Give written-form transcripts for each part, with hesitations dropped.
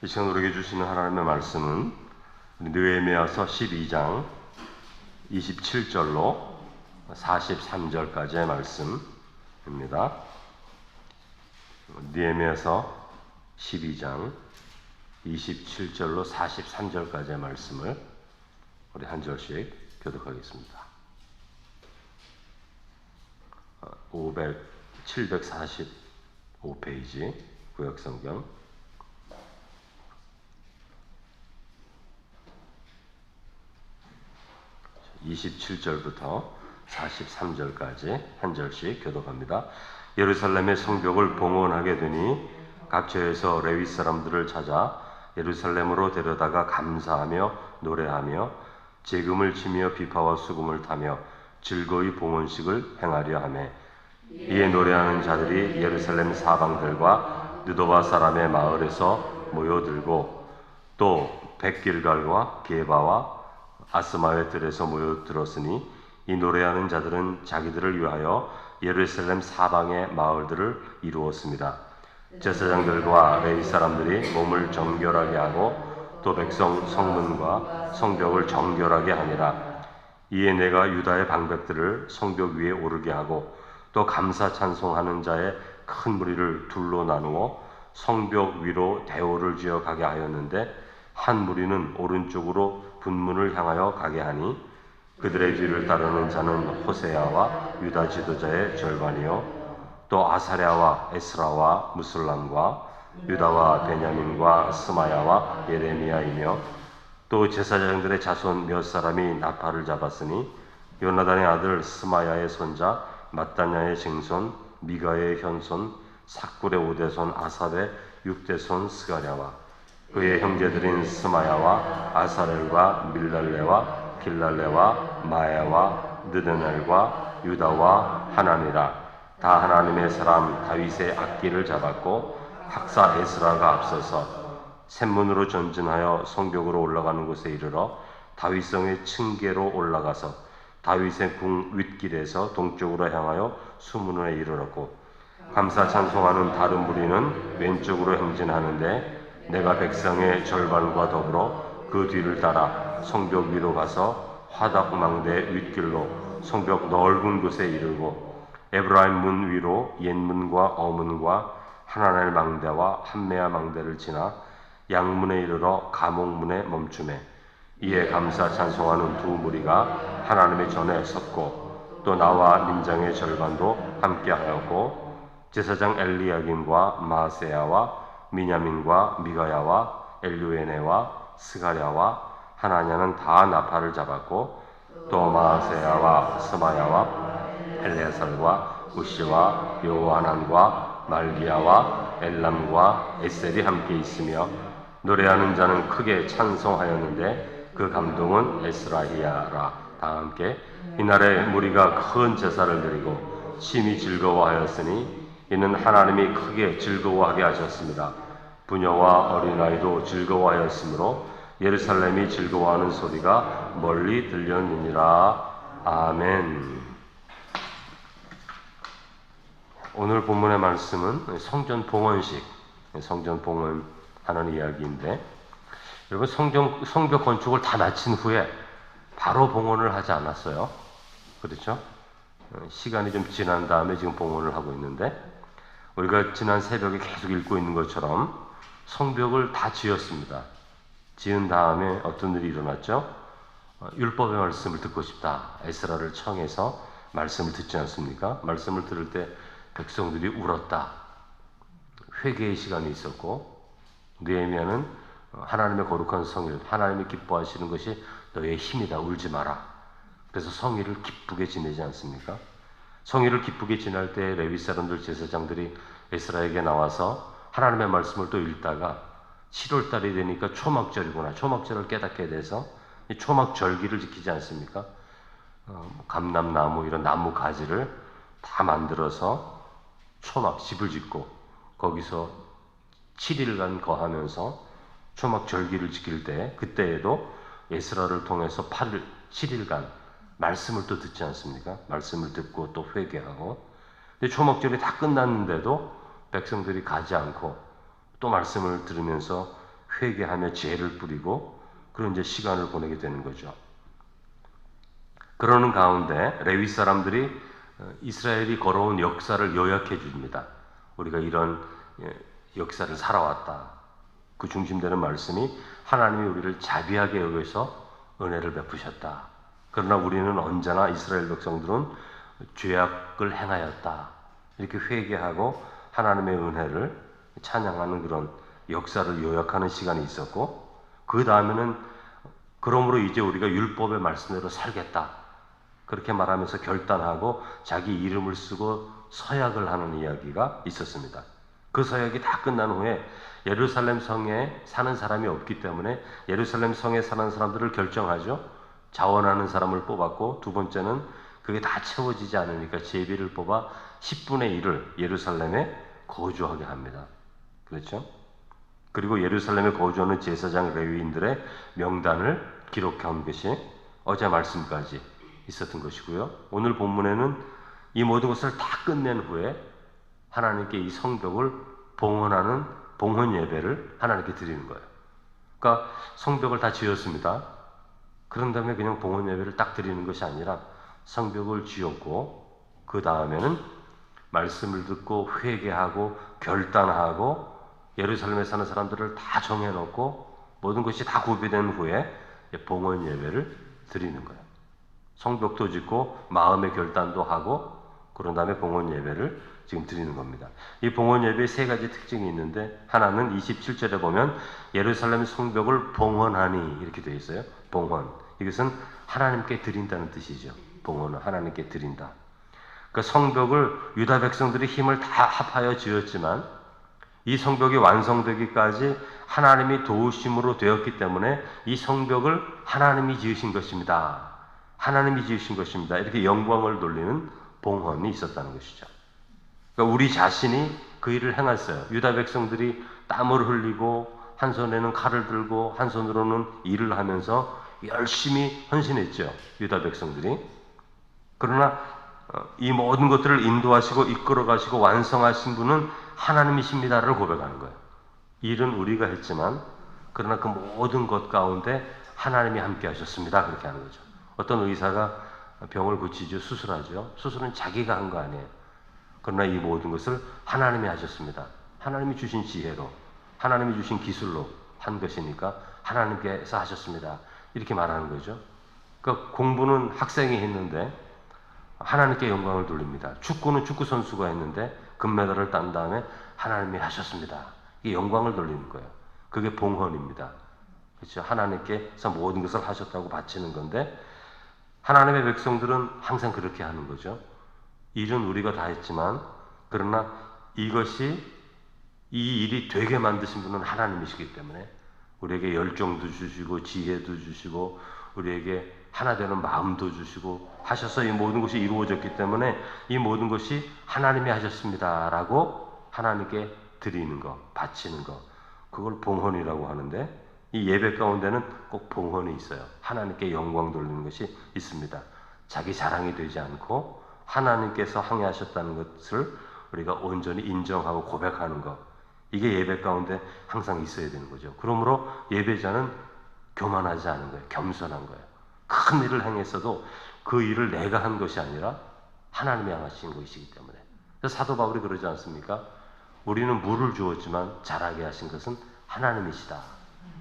이 시간 우리에게 주시는 하나님의 말씀은 느헤미야서 12장 27절로 43절까지의 말씀입니다. 느헤미야서 12장 27절로 43절까지의 말씀을 우리 한 절씩 교독하겠습니다. 745페이지 구약성경 27절부터 43절까지 한 절씩 교독합니다. 예루살렘의 성벽을 봉헌하게 되니 각처에서 레위 사람들을 찾아 예루살렘으로 데려다가 감사하며 노래하며 제금을 치며 비파와 수금을 타며 즐거이 봉헌식을 행하려 하매 이에 노래하는 자들이 예루살렘 사방들과 느도바 사람의 마을에서 모여들고 또 백길갈과 게바와 아스마의 들에서 모여들었으니 이 노래하는 자들은 자기들을 위하여 예루살렘 사방의 마을들을 이루었습니다. 제사장들과 레위 사람들이 몸을 정결하게 하고 또 백성 성문과 성벽을 정결하게 하니라. 이에 내가 유다의 방백들을 성벽 위에 오르게 하고 또 감사 찬송하는 자의 큰 무리를 둘로 나누어 성벽 위로 대오를 지어 가게 하였는데 한 무리는 오른쪽으로 분문을 향하여 가게 하니 그들의 뒤를 따르는 자는 호세야와 유다 지도자의 절반이요 또 아사랴와 에스라와 무슬람과 유다와 베냐민과 스마야와 예레미야이며 또 제사장들의 자손 몇 사람이 나팔을 잡았으니 요나단의 아들 스마야의 손자 마따냐의 증손 미가의 현손 삭굴의 5대손 아삽의 6대손 스가랴와 그의 형제들인 스마야와 아사렐과 밀랄레와 길랄레와 마야와 느드넬과 유다와 하나니라. 다 하나님의 사람 다윗의 악기를 잡았고 학사 에스라가 앞서서 샘문으로 전진하여 성벽으로 올라가는 곳에 이르러 다윗성의 층계로 올라가서 다윗의 궁 윗길에서 동쪽으로 향하여 수문에 이르렀고 감사 찬송하는 다른 무리는 왼쪽으로 행진하는데 내가 백성의 절반과 더불어 그 뒤를 따라 성벽 위로 가서 화덕망대 윗길로 성벽 넓은 곳에 이르고 에브라임 문 위로 옛문과 어문과 하나넬 망대와 한메아 망대를 지나 양문에 이르러 가목문에 멈추매 이에 감사 찬송하는 두 무리가 하나님의 전에 섰고 또 나와 민장의 절반도 함께하였고 제사장 엘리야김과 마세야와 미냐민과 미가야와 엘류에네와 스가랴와 하나냐는 다 나팔을 잡았고 또 마세야와 스마야와 엘레살과 우시와 요하난과 말기야와 엘람과 에셀이 함께 있으며 노래하는 자는 크게 찬송하였는데 그 감동은 에스라히야라. 다 함께 이날에 무리가 큰 제사를 드리고 심히 즐거워하였으니 이는 하나님이 크게 즐거워하게 하셨습니다. 부녀와 어린아이도 즐거워하였으므로 예루살렘이 즐거워하는 소리가 멀리 들렸느니라. 아멘. 오늘 본문의 말씀은 성전 봉헌식, 성전 봉헌하는 이야기인데 여러분 성벽 건축을 다 마친 후에 바로 봉헌을 하지 않았어요. 그렇죠? 시간이 좀 지난 다음에 지금 봉헌을 하고 있는데 우리가 지난 새벽에 계속 읽고 있는 것처럼 성벽을 다 지었습니다. 지은 다음에 어떤 일이 일어났죠? 율법의 말씀을 듣고 싶다. 에스라를 청해서 말씀을 듣지 않습니까? 말씀을 들을 때 백성들이 울었다. 회개의 시간이 있었고 느헤미야는 하나님의 거룩한 성일, 하나님이 기뻐하시는 것이 너의 힘이다. 울지 마라. 그래서 성일을 기쁘게 지내지 않습니까? 성일을 기쁘게 지낼 때 레위 사람들 제사장들이 에스라에게 나와서 하나님의 말씀을 또 읽다가 7월달이 되니까 초막절이구나. 초막절을 깨닫게 돼서 이 초막절기를 지키지 않습니까? 감람나무 이런 나무 가지를 다 만들어서 초막집을 짓고 거기서 7일간 거하면서 초막절기를 지킬 때 그때에도 에스라를 통해서 8일, 7일간 말씀을 또 듣지 않습니까? 말씀을 듣고 또 회개하고. 근데 초막절이 다 끝났는데도 백성들이 가지 않고 또 말씀을 들으면서 회개하며 죄를 뿌리고 그런 이제 시간을 보내게 되는 거죠. 그러는 가운데 레위 사람들이 이스라엘이 걸어온 역사를 요약해 줍니다. 우리가 이런 역사를 살아왔다. 그 중심되는 말씀이 하나님이 우리를 자비하게 여겨서 은혜를 베푸셨다. 그러나 우리는 언제나 이스라엘 백성들은 죄악을 행하였다. 이렇게 회개하고 하나님의 은혜를 찬양하는 그런 역사를 요약하는 시간이 있었고, 그 다음에는 그러므로 이제 우리가 율법의 말씀대로 살겠다. 그렇게 말하면서 결단하고 자기 이름을 쓰고 서약을 하는 이야기가 있었습니다. 그 서약이 다 끝난 후에 예루살렘 성에 사는 사람이 없기 때문에 예루살렘 성에 사는 사람들을 결정하죠. 자원하는 사람을 뽑았고, 두 번째는 그게 다 채워지지 않으니까 제비를 뽑아 10분의 1을 예루살렘에 거주하게 합니다. 그렇죠? 그리고 예루살렘에 거주하는 제사장 레위인들의 명단을 기록한 것이 어제 말씀까지 있었던 것이고요. 오늘 본문에는 이 모든 것을 다 끝낸 후에 하나님께 이 성벽을 봉헌하는 봉헌 예배를 하나님께 드리는 거예요. 그러니까 성벽을 다 지었습니다. 그런 다음에 그냥 봉헌 예배를 딱 드리는 것이 아니라 성벽을 지었고, 그 다음에는 말씀을 듣고 회개하고 결단하고 예루살렘에 사는 사람들을 다 정해놓고 모든 것이 다 구비된 후에 봉헌 예배를 드리는 거예요. 성벽도 짓고 마음의 결단도 하고 그런 다음에 봉헌 예배를 지금 드리는 겁니다. 이 봉헌 예배에 세 가지 특징이 있는데, 하나는 27절에 보면 예루살렘 성벽을 봉헌하니 이렇게 되어 있어요. 봉헌. 이것은 하나님께 드린다는 뜻이죠. 봉헌은 하나님께 드린다. 그 성벽을 유다 백성들이 힘을 다 합하여 지었지만 이 성벽이 완성되기까지 하나님이 도우심으로 되었기 때문에 이 성벽을 하나님이 지으신 것입니다. 하나님이 지으신 것입니다. 이렇게 영광을 돌리는 봉헌이 있었다는 것이죠. 그러니까 우리 자신이 그 일을 행했어요. 유다 백성들이 땀을 흘리고 한 손에는 칼을 들고 한 손으로는 일을 하면서 열심히 헌신했죠. 유다 백성들이. 그러나 이 모든 것들을 인도하시고 이끌어 가시고 완성하신 분은 하나님이십니다를 고백하는 거예요. 일은 우리가 했지만 그러나 그 모든 것 가운데 하나님이 함께 하셨습니다. 그렇게 하는 거죠. 어떤 의사가 병을 고치죠. 수술하죠. 수술은 자기가 한 거 아니에요. 그러나 이 모든 것을 하나님이 하셨습니다. 하나님이 주신 지혜로, 하나님이 주신 기술로 한 것이니까 하나님께서 하셨습니다. 이렇게 말하는 거죠. 그러니까 공부는 학생이 했는데 하나님께 영광을 돌립니다. 축구는 축구 선수가 했는데 금메달을 딴 다음에 하나님이 하셨습니다. 이게 영광을 돌리는 거예요. 그게 봉헌입니다. 그렇죠? 하나님께서 모든 것을 하셨다고 바치는 건데, 하나님의 백성들은 항상 그렇게 하는 거죠. 일은 우리가 다 했지만 그러나 이 일이 되게 만드신 분은 하나님이시기 때문에 우리에게 열정도 주시고 지혜도 주시고 우리에게 하나 되는 마음도 주시고 하셔서 이 모든 것이 이루어졌기 때문에 이 모든 것이 하나님이 하셨습니다라고 하나님께 드리는 것, 바치는 것, 그걸 봉헌이라고 하는데, 이 예배 가운데는 꼭 봉헌이 있어요. 하나님께 영광 돌리는 것이 있습니다. 자기 자랑이 되지 않고 하나님께서 항해하셨다는 것을 우리가 온전히 인정하고 고백하는 것, 이게 예배 가운데 항상 있어야 되는 거죠. 그러므로 예배자는 교만하지 않은 거예요. 겸손한 거예요. 큰 일을 행했어도 그 일을 내가 한 것이 아니라 하나님이 하신 것이기 때문에. 그래서 사도 바울이 그러지 않습니까? 우리는 물을 주었지만 자라게 하신 것은 하나님이시다.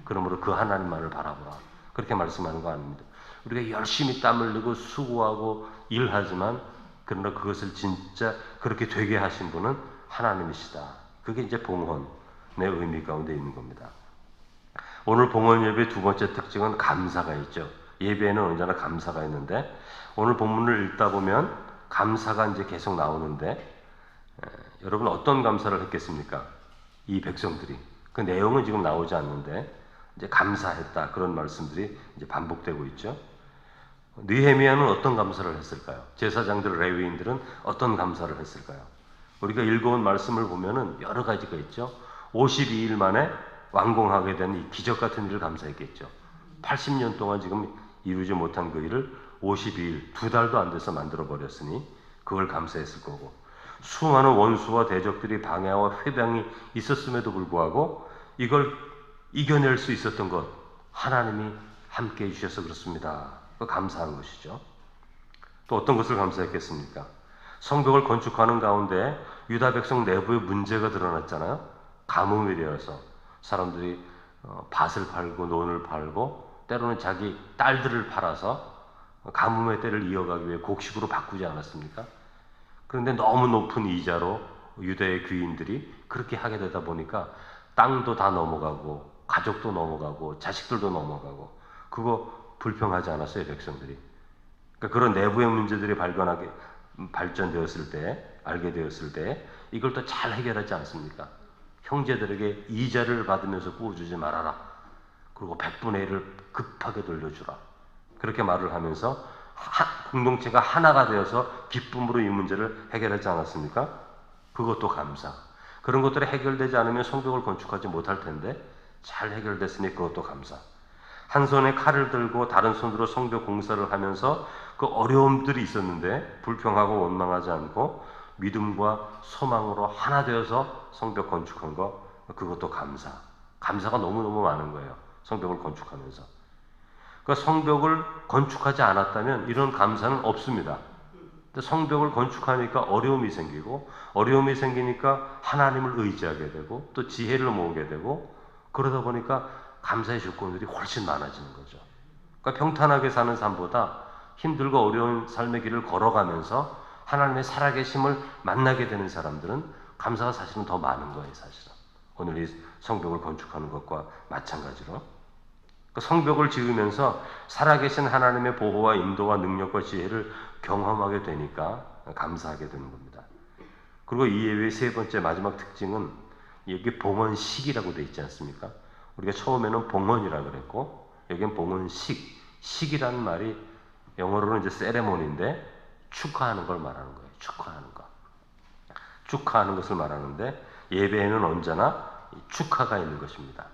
그러므로 그 하나님만을 바라보라. 그렇게 말씀하는 거 아닙니다. 우리가 열심히 땀 흘리고 수고하고 일하지만 그러나 그것을 진짜 그렇게 되게 하신 분은 하나님이시다. 그게 이제 봉헌의 의미 가운데 있는 겁니다. 오늘 봉헌 예배의 두 번째 특징은 감사가 있죠. 예배에는 언제나 감사가 있는데, 오늘 본문을 읽다 보면 감사가 이제 계속 나오는데, 여러분 어떤 감사를 했겠습니까? 이 백성들이. 그 내용은 지금 나오지 않는데 이제 감사했다, 그런 말씀들이 이제 반복되고 있죠. 느헤미야는 어떤 감사를 했을까요? 제사장들, 레위인들은 어떤 감사를 했을까요? 우리가 읽어온 말씀을 보면은 여러 가지가 있죠. 52일 만에 완공하게 된 이 기적 같은 일을 감사했겠죠. 80년 동안 지금 이루지 못한 그 일을 52일, 2달도 안 돼서 만들어 버렸으니 그걸 감사했을 거고, 수많은 원수와 대적들이 방해와 회방이 있었음에도 불구하고 이걸 이겨낼 수 있었던 것, 하나님이 함께 해주셔서 그렇습니다. 감사한 것이죠. 또 어떤 것을 감사했겠습니까? 성벽을 건축하는 가운데 유다 백성 내부의 문제가 드러났잖아요. 가뭄이 되어서 사람들이 밭을 팔고 논을 팔고 때로는 자기 딸들을 팔아서 가뭄의 때를 이어가기 위해 곡식으로 바꾸지 않았습니까? 그런데 너무 높은 이자로 유대의 귀인들이 그렇게 하게 되다 보니까 땅도 다 넘어가고 가족도 넘어가고 자식들도 넘어가고, 그거 불평하지 않았어요, 백성들이. 그러니까 그런 내부의 문제들이 발전되었을 때, 알게 되었을 때 이걸 또 잘 해결하지 않습니까? 형제들에게 이자를 받으면서 구워주지 말아라. 그리고 100분의 1을 급하게 돌려주라. 그렇게 말을 하면서 공동체가 하나가 되어서 기쁨으로 이 문제를 해결하지 않았습니까? 그것도 감사. 그런 것들이 해결되지 않으면 성벽을 건축하지 못할 텐데 잘 해결됐으니 그것도 감사. 한 손에 칼을 들고 다른 손으로 성벽 공사를 하면서 그 어려움들이 있었는데 불평하고 원망하지 않고 믿음과 소망으로 하나 되어서 성벽 건축한 거, 그것도 감사. 감사가 너무너무 많은 거예요. 성벽을 건축하면서. 그러니까 성벽을 건축하지 않았다면 이런 감사는 없습니다. 근데 성벽을 건축하니까 어려움이 생기고, 어려움이 생기니까 하나님을 의지하게 되고 또 지혜를 모으게 되고, 그러다 보니까 감사의 조건들이 훨씬 많아지는 거죠. 그러니까 평탄하게 사는 삶보다 힘들고 어려운 삶의 길을 걸어가면서 하나님의 살아계심을 만나게 되는 사람들은 감사가 사실은 더 많은 거예요, 사실은. 오늘 이 성벽을 건축하는 것과 마찬가지로. 성벽을 지으면서 살아계신 하나님의 보호와 인도와 능력과 지혜를 경험하게 되니까 감사하게 되는 겁니다. 그리고 이 예배의 세 번째 마지막 특징은 여기 봉헌식이라고 되어 있지 않습니까? 우리가 처음에는 봉헌이라고 그랬고 여기는 봉헌식, 식이라는 말이 영어로는 이제 세레모니인데 축하하는 걸 말하는 거예요. 축하하는 거. 축하하는 것을 말하는데 예배에는 언제나 축하가 있는 것입니다.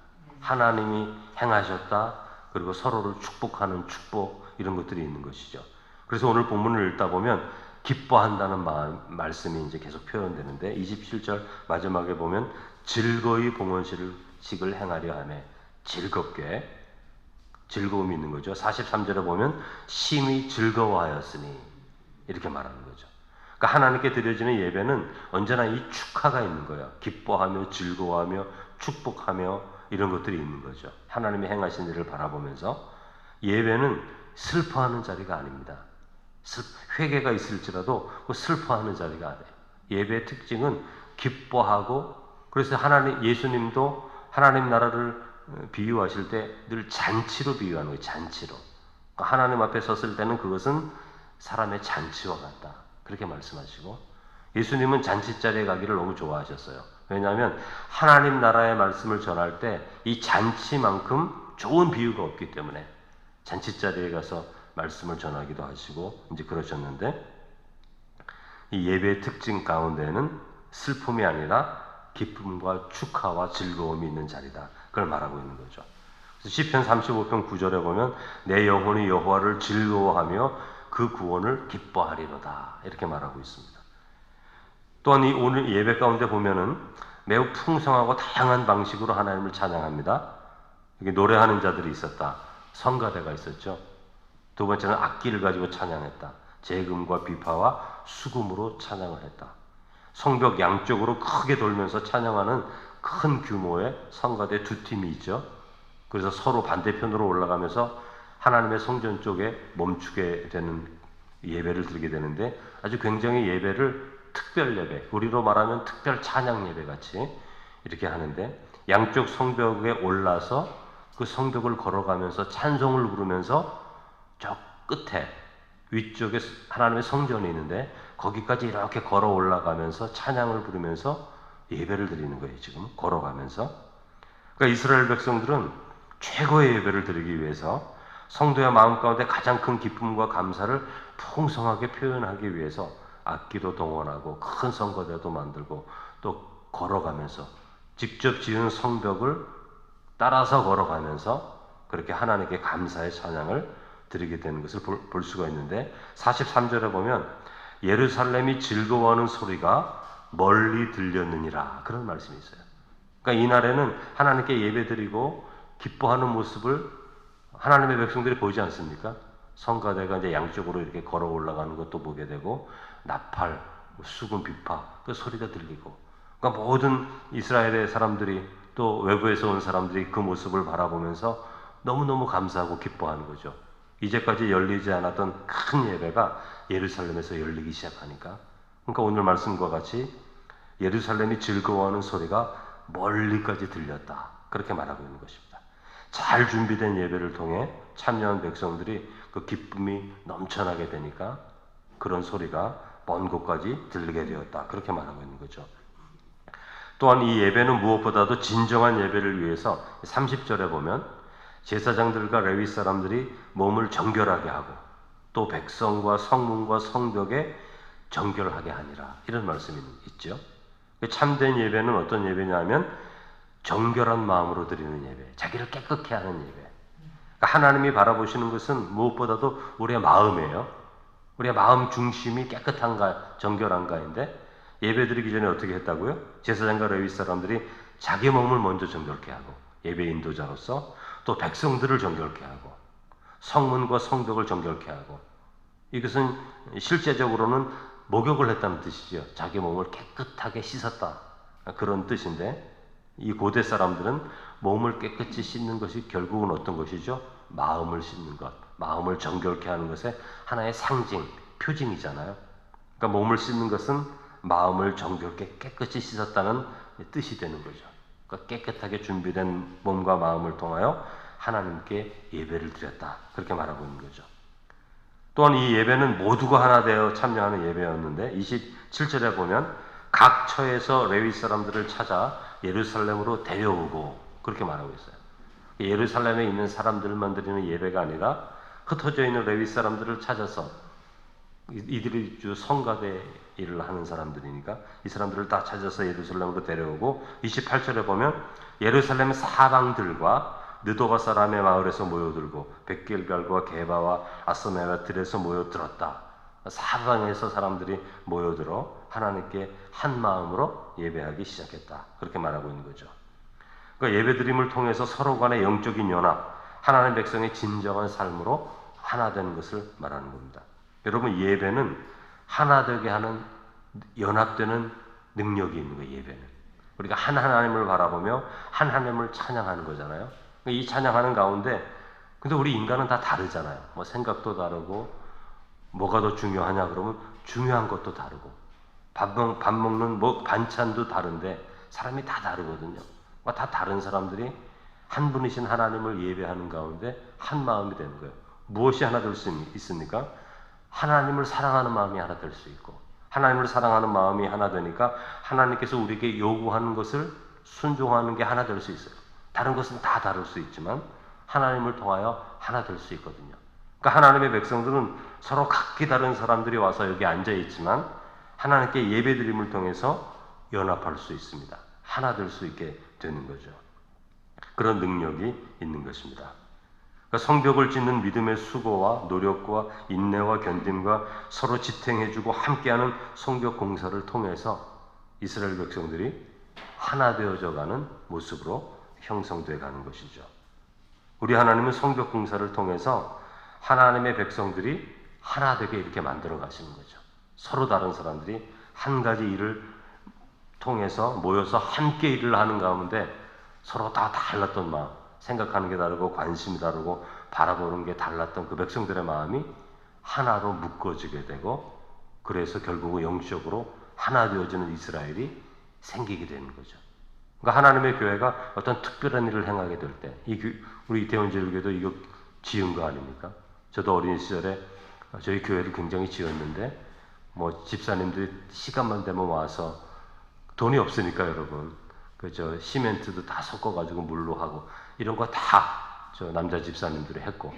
하나님이 행하셨다. 그리고 서로를 축복하는 축복, 이런 것들이 있는 것이죠. 그래서 오늘 본문을 읽다 보면 기뻐한다는 말씀이 이제 계속 표현되는데 27절 마지막에 보면 즐거이 봉헌식을 행하려 하며, 즐겁게, 즐거움이 있는 거죠. 43절에 보면 심히 즐거워하였으니, 이렇게 말하는 거죠. 그러니까 하나님께 드려지는 예배는 언제나 이 축하가 있는 거예요. 기뻐하며 즐거워하며 축복하며 이런 것들이 있는 거죠. 하나님이 행하신 일을 바라보면서. 예배는 슬퍼하는 자리가 아닙니다. 회개가 있을지라도 그 슬퍼하는 자리가 아니에요. 예배의 특징은 기뻐하고, 그래서 예수님도 하나님 나라를 비유하실 때 늘 잔치로 비유하는 거예요. 잔치로. 그러니까 하나님 앞에 섰을 때는 그것은 사람의 잔치와 같다. 그렇게 말씀하시고, 예수님은 잔치자리에 가기를 너무 좋아하셨어요. 왜냐하면 하나님 나라의 말씀을 전할 때 이 잔치만큼 좋은 비유가 없기 때문에 잔치자리에 가서 말씀을 전하기도 하시고 이제 그러셨는데, 이 예배의 특징 가운데는 슬픔이 아니라 기쁨과 축하와 즐거움이 있는 자리다. 그걸 말하고 있는 거죠. 그래서 시편 35편 9절에 보면 내 영혼이 여호와를 즐거워하며 그 구원을 기뻐하리로다. 이렇게 말하고 있습니다. 또한 이 오늘 예배 가운데 보면은 매우 풍성하고 다양한 방식으로 하나님을 찬양합니다. 여기 노래하는 자들이 있었다. 성가대가 있었죠. 두 번째는 악기를 가지고 찬양했다. 재금과 비파와 수금으로 찬양을 했다. 성벽 양쪽으로 크게 돌면서 찬양하는 큰 규모의 성가대 두 팀이 있죠. 그래서 서로 반대편으로 올라가면서 하나님의 성전 쪽에 멈추게 되는 예배를 드리게 되는데, 아주 굉장히 예배를 특별 예배, 우리로 말하면 특별 찬양 예배 같이 이렇게 하는데, 양쪽 성벽에 올라서 그 성벽을 걸어가면서 찬송을 부르면서 저 끝에 위쪽에 하나님의 성전이 있는데 거기까지 이렇게 걸어 올라가면서 찬양을 부르면서 예배를 드리는 거예요. 지금 걸어가면서. 그러니까 이스라엘 백성들은 최고의 예배를 드리기 위해서 성도의 마음 가운데 가장 큰 기쁨과 감사를 풍성하게 표현하기 위해서 악기도 동원하고 큰 성거대도 만들고 또 걸어가면서 직접 지은 성벽을 따라서 걸어가면서 그렇게 하나님께 감사의 찬양을 드리게 되는 것을 볼 수가 있는데, 43절에 보면 예루살렘이 즐거워하는 소리가 멀리 들렸느니라, 그런 말씀이 있어요. 그러니까 이날에는 하나님께 예배드리고 기뻐하는 모습을 하나님의 백성들이 보이지 않습니까? 성가대가 이제 양쪽으로 이렇게 걸어 올라가는 것도 보게 되고 나팔, 수금, 비파 그 소리가 들리고, 그러니까 모든 이스라엘의 사람들이 또 외부에서 온 사람들이 그 모습을 바라보면서 너무너무 감사하고 기뻐하는 거죠. 이제까지 열리지 않았던 큰 예배가 예루살렘에서 열리기 시작하니까, 그러니까 오늘 말씀과 같이 예루살렘이 즐거워하는 소리가 멀리까지 들렸다, 그렇게 말하고 있는 것입니다. 잘 준비된 예배를 통해 참여한 백성들이 그 기쁨이 넘쳐나게 되니까 그런 소리가 먼 곳까지 들리게 되었다, 그렇게 말하고 있는 거죠. 또한 이 예배는 무엇보다도 진정한 예배를 위해서 30절에 보면 제사장들과 레위 사람들이 몸을 정결하게 하고 또 백성과 성문과 성벽에 정결하게 하니라, 이런 말씀이 있죠. 참된 예배는 어떤 예배냐면 정결한 마음으로 드리는 예배, 자기를 깨끗게 하는 예배. 그러니까 하나님이 바라보시는 것은 무엇보다도 우리의 마음이에요. 우리의 마음 중심이 깨끗한가 정결한가인데, 예배 드리기 전에 어떻게 했다고요? 제사장과 레위 사람들이 자기 몸을 먼저 정결케 하고 예배 인도자로서 또 백성들을 정결케 하고 성문과 성벽을 정결케 하고, 이것은 실제적으로는 목욕을 했다는 뜻이죠. 자기 몸을 깨끗하게 씻었다, 그런 뜻인데, 이 고대 사람들은 몸을 깨끗이 씻는 것이 결국은 어떤 것이죠? 마음을 씻는 것, 마음을 정결케 하는 것의 하나의 상징, 표징이잖아요. 그러니까 몸을 씻는 것은 마음을 정결케 깨끗이 씻었다는 뜻이 되는 거죠. 그러니까 깨끗하게 준비된 몸과 마음을 통하여 하나님께 예배를 드렸다, 그렇게 말하고 있는 거죠. 또한 이 예배는 모두가 하나 되어 참여하는 예배였는데 27절에 보면 각 처에서 레위 사람들을 찾아 예루살렘으로 데려오고, 그렇게 말하고 있어요. 예루살렘에 있는 사람들만 드리는 예배가 아니라 흩어져 있는 레위 사람들을 찾아서, 이들이 주 성가대 일을 하는 사람들이니까 이 사람들을 다 찾아서 예루살렘으로 데려오고, 28절에 보면 예루살렘 사방들과 느도바 사람의 마을에서 모여들고 백길갈과 게바와 아스메와 들에서 모여들었다. 사방에서 사람들이 모여들어 하나님께 한 마음으로 예배하기 시작했다, 그렇게 말하고 있는 거죠. 그러니까 예배드림을 통해서 서로 간의 영적인 연합, 하나님의 백성의 진정한 삶으로 하나 되는 것을 말하는 겁니다. 여러분, 예배는 하나 되게 하는, 연합되는 능력이 있는 거예요. 예배는 우리가 한 하나님을 바라보며 한 하나님을 찬양하는 거잖아요. 이 찬양하는 가운데, 근데 우리 인간은 다 다르잖아요. 뭐 생각도 다르고, 뭐가 더 중요하냐 그러면 중요한 것도 다르고, 밥 먹는 뭐 반찬도 다른데 사람이 다 다르거든요. 다 다른 사람들이 한 분이신 하나님을 예배하는 가운데 한 마음이 되는 거예요. 무엇이 하나 될 수 있습니까? 하나님을 사랑하는 마음이 하나 될 수 있고, 하나님을 사랑하는 마음이 하나 되니까 하나님께서 우리에게 요구하는 것을 순종하는 게 하나 될 수 있어요. 다른 것은 다 다를 수 있지만 하나님을 통하여 하나 될 수 있거든요. 그러니까 하나님의 백성들은 서로 각기 다른 사람들이 와서 여기 앉아 있지만 하나님께 예배드림을 통해서 연합할 수 있습니다. 하나 될 수 있게 되는 거죠. 그런 능력이 있는 것입니다. 그러니까 성벽을 짓는 믿음의 수고와 노력과 인내와 견딤과 서로 지탱해주고 함께하는 성벽 공사를 통해서 이스라엘 백성들이 하나 되어져가는 모습으로 형성되어 가는 것이죠. 우리 하나님은 성벽 공사를 통해서 하나님의 백성들이 하나 되게 이렇게 만들어 가시는 거죠. 서로 다른 사람들이 한 가지 일을 통해서 모여서 함께 일을 하는 가운데 서로 다 달랐던 마음, 생각하는 게 다르고 관심이 다르고 바라보는 게 달랐던 그 백성들의 마음이 하나로 묶어지게 되고, 그래서 결국은 영적으로 하나 되어지는 이스라엘이 생기게 되는 거죠. 그러니까 하나님의 교회가 어떤 특별한 일을 행하게 될 때, 우리 이태원제일교회도 이거 지은 거 아닙니까? 저도 어린 시절에 저희 교회를 굉장히 지었는데, 뭐 집사님들이 시간만 되면 와서, 돈이 없으니까 여러분, 그저 시멘트도 다 섞어가지고 물로 하고 이런 거 다 저 남자 집사님들이 했고,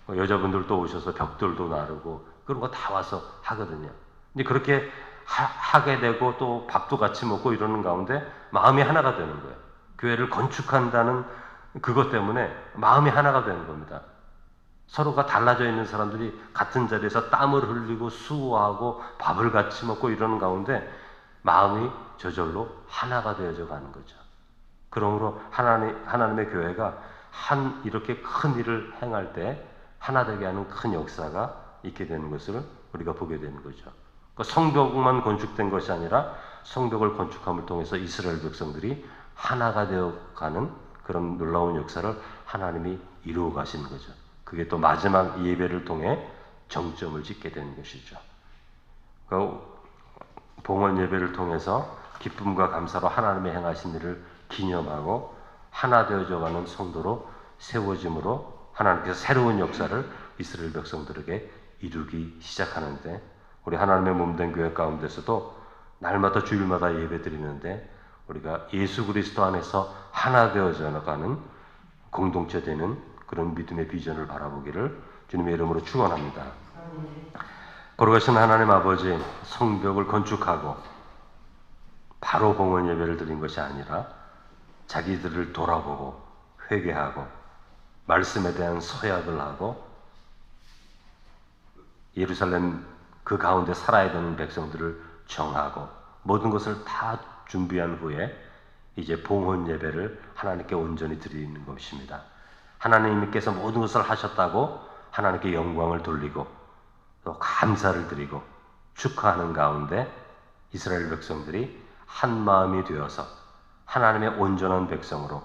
여자분들도 오셔서 벽돌도 나르고 그런 거 다 와서 하거든요. 근데 그렇게 하게 되고 또 밥도 같이 먹고 이러는 가운데 마음이 하나가 되는 거예요. 교회를 건축한다는 그것 때문에 마음이 하나가 되는 겁니다. 서로가 달라져 있는 사람들이 같은 자리에서 땀을 흘리고 수고하고 밥을 같이 먹고 이러는 가운데 마음이 저절로 하나가 되어져 가는 거죠. 그러므로 하나님의 교회가 이렇게 큰 일을 행할 때 하나 되게 하는 큰 역사가 있게 되는 것을 우리가 보게 되는 거죠. 성벽만 건축된 것이 아니라 성벽을 건축함을 통해서 이스라엘 백성들이 하나가 되어가는 그런 놀라운 역사를 하나님이 이루어 가시는 거죠. 그게 또 마지막 예배를 통해 정점을 짓게 되는 것이죠. 그 봉헌 예배를 통해서 기쁨과 감사로 하나님의 행하신 일을 기념하고 하나 되어져가는 성도로 세워짐으로 하나님께서 새로운 역사를 이스라엘 백성들에게 이루기 시작하는데, 우리 하나님의 몸된 교회 가운데서도 날마다 주일마다 예배 드리는데 우리가 예수 그리스도 안에서 하나 되어져 나가는 공동체 되는 그런 믿음의 비전을 바라보기를 주님의 이름으로 축원합니다. 거룩하신 하나님 아버지, 성벽을 건축하고 바로 봉헌 예배를 드린 것이 아니라 자기들을 돌아보고 회개하고 말씀에 대한 서약을 하고 예루살렘 그 가운데 살아야 되는 백성들을 정하고 모든 것을 다 준비한 후에 이제 봉헌 예배를 하나님께 온전히 드리는 것입니다. 하나님께서 모든 것을 하셨다고 하나님께 영광을 돌리고 또 감사를 드리고 축하하는 가운데 이스라엘 백성들이 한 마음이 되어서 하나님의 온전한 백성으로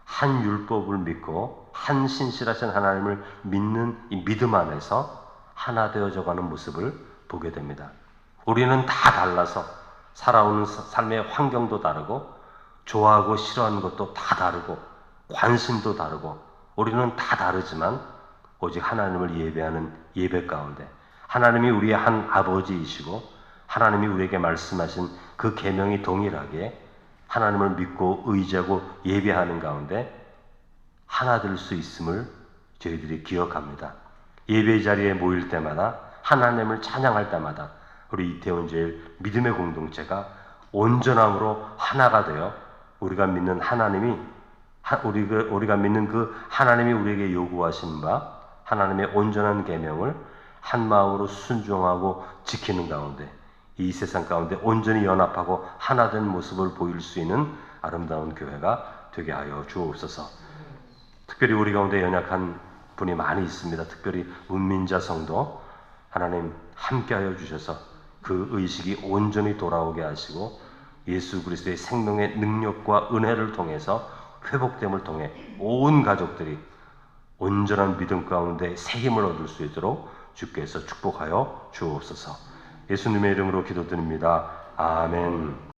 한 율법을 믿고 한 신실하신 하나님을 믿는 이 믿음 안에서 하나 되어져 가는 모습을 보게 됩니다. 우리는 다 달라서 살아오는 삶의 환경도 다르고 좋아하고 싫어하는 것도 다 다르고 관심도 다르고 우리는 다 다르지만 오직 하나님을 예배하는 예배 가운데 하나님이 우리의 한 아버지이시고 하나님이 우리에게 말씀하신 그 계명이 동일하게 하나님을 믿고 의지하고 예배하는 가운데 하나 될 수 있음을 저희들이 기억합니다. 예배 자리에 모일 때마다 하나님을 찬양할 때마다 우리 이태원 제일 믿음의 공동체가 온전함으로 하나가 되어 우리가 믿는 하나님이 우리가 믿는 그 하나님이 우리에게 요구하신 바 하나님의 온전한 계명을 한 마음으로 순종하고 지키는 가운데 이 세상 가운데 온전히 연합하고 하나 된 모습을 보일 수 있는 아름다운 교회가 되게 하여 주옵소서. 특별히 우리 가운데 연약한 분이 많이 있습니다. 특별히 운민자 성도 하나님 함께하여 주셔서 그 의식이 온전히 돌아오게 하시고 예수 그리스도의 생명의 능력과 은혜를 통해서 회복됨을 통해 온 가족들이 온전한 믿음 가운데 새 힘을 얻을 수 있도록 주께서 축복하여 주옵소서. 예수님의 이름으로 기도드립니다. 아멘.